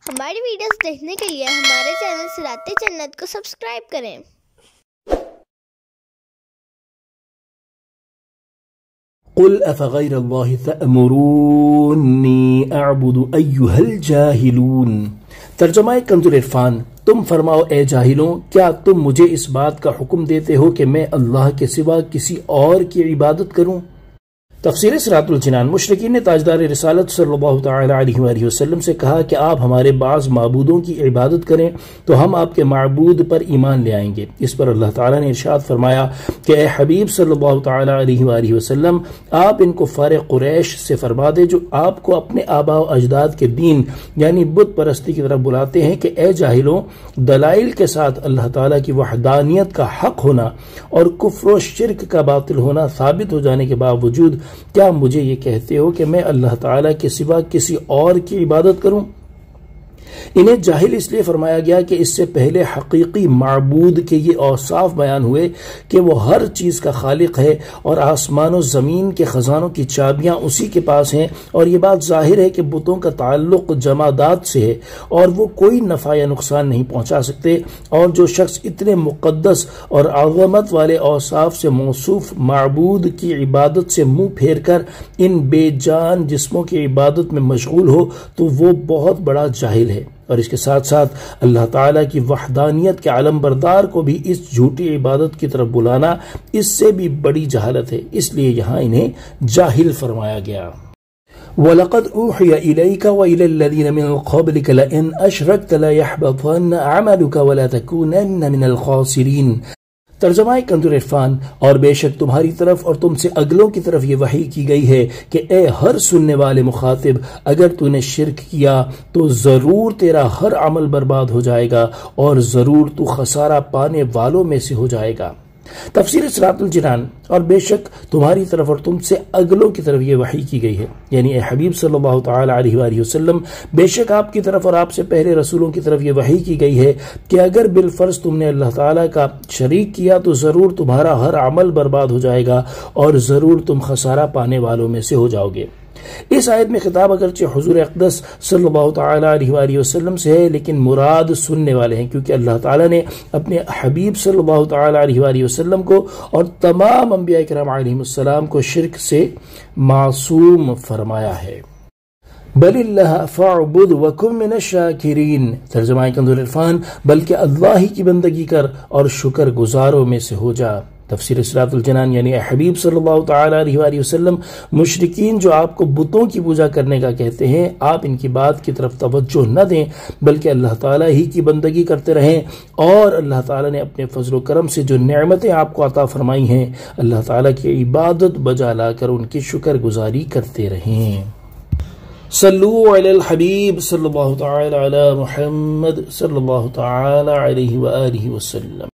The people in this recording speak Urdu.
ہماری ویڈیوز دیکھنے کے لیے ہمارے چینل صراط جنت کو سبسکرائب کریں۔ قل افغیر اللہ تأمرونی اعبد ایہا الجاہلون۔ ترجمہ کنز العرفان، تم فرماؤ اے جاہلوں، کیا تم مجھے اس بات کا حکم دیتے ہو کہ میں اللہ کے سوا کسی اور کی عبادت کروں؟ تفسیر صراط الجنان۔ مشرکین نے تاجدار رسالت صلی اللہ تعالی علیہ وآلہ وسلم سے کہا کہ آپ ہمارے بعض معبودوں کی عبادت کریں تو ہم آپ کے معبود پر ایمان لے آئیں گے۔ اس پر اللہ تعالیٰ نے ارشاد فرمایا کہ اے حبیب صلی اللہ تعالی علیہ وآلہ وسلم، آپ ان کفار قریش سے فرما دے جو آپ کو اپنے آباء و اجداد کے دین یعنی بت پرستی کی طرف بلاتے ہیں کہ اے جاہلوں، دلائل کے ساتھ اللہ تعالیٰ کی وحدانیت کا حق ہونا اور کفر و شرک کا باطل ہونا ثابت ہو جانے کے باوجود کیا مجھے یہ کہتے ہو کہ میں اللہ تعالیٰ کے سوا کسی اور کی عبادت کروں؟ انہیں جاہل اس لیے فرمایا گیا کہ اس سے پہلے حقیقی معبود کے یہ اوصاف بیان ہوئے کہ وہ ہر چیز کا خالق ہے اور آسمان و زمین کے خزانوں کی چابیاں اسی کے پاس ہیں، اور یہ بات ظاہر ہے کہ بتوں کا تعلق جمادات سے ہے اور وہ کوئی نفع یا نقصان نہیں پہنچا سکتے، اور جو شخص اتنے مقدس اور عظمت والے اوصاف سے موصوف معبود کی عبادت سے منہ پھیر کر ان بے جان جسموں کی عبادت میں مشغول ہو تو وہ بہت بڑا جاہل ہے، اور اس کے ساتھ ساتھ اللہ تعالیٰ کی وحدانیت کے علم بردار کو بھی اس جھوٹی عبادت کی طرف بلانا اس سے بھی بڑی جہالت ہے، اس لیے یہاں انہیں جاہل فرمایا گیا۔ وَلَقَدْ أُوحِيَ إِلَيْكَ وَإِلَى الَّذِينَ مِن قَبْلِكَ لَئِنْ أَشْرَكْتَ لَيَحْبَطَنَّ عَمَلُكَ وَلَا تَكُونَنَّ مِنَ الْخَاسِرِينَ۔ ترجمہ کنز العرفان، اور بے شک تمہاری طرف اور تم سے اگلوں کی طرف یہ وحی کی گئی ہے کہ اے ہر سننے والے مخاطب، اگر تو نے شرک کیا تو ضرور تیرا ہر عمل برباد ہو جائے گا اور ضرور تو خسارہ پانے والوں میں سے ہو جائے گا۔ تفسیر صراط الجنان، اور بے شک تمہاری طرف اور تم سے اگلوں کی طرف یہ وحی کی گئی ہے، یعنی اے حبیب صلی اللہ تعالی علیہ وآلہ وسلم، بے شک آپ کی طرف اور آپ سے پہلے رسولوں کی طرف یہ وحی کی گئی ہے کہ اگر بالفرض تم نے اللہ تعالیٰ کا شریک کیا تو ضرور تمہارا ہر عمل برباد ہو جائے گا اور ضرور تم خسارہ پانے والوں میں سے ہو جاؤ گے۔ اس آیت میں خطاب اگرچہ حضور اقدس صلی اللہ تعالی علیہ وآلہ وسلم سے ہے، لیکن مراد سننے والے ہیں، کیونکہ اللہ تعالیٰ نے اپنے حبیب صلی اللہ تعالی علیہ وآلہ وسلم کو اور تمام انبیاء کرام علیہم السلام کو شرک سے معصوم فرمایا ہے۔ بل اللہ فاعبد وکن من الشاکرین۔ ترجمہ کنز العرفان، بلکہ اللہ ہی کی بندگی کر اور شکر گزاروں میں سے ہو جا۔ تفسیر صراط الجنان، یعنی اے حبیب صلی اللہ تعالی علیہ وآلہ وسلم، مشرکین جو آپ کو بتوں کی پوجا کرنے کا کہتے ہیں، آپ ان کی بات کی طرف توجہ نہ دیں بلکہ اللہ تعالیٰ ہی کی بندگی کرتے رہیں، اور اللہ تعالیٰ نے اپنے فضل و کرم سے جو نعمتیں آپ کو عطا فرمائی ہیں اللہ تعالیٰ کی عبادت بجا لا کر ان کی شکر گزاری کرتے رہیں۔ صلو علی الحبیب صلی اللہ تعالی علی محمد صلی اللہ تعالی علیہ وآلہ وسلم۔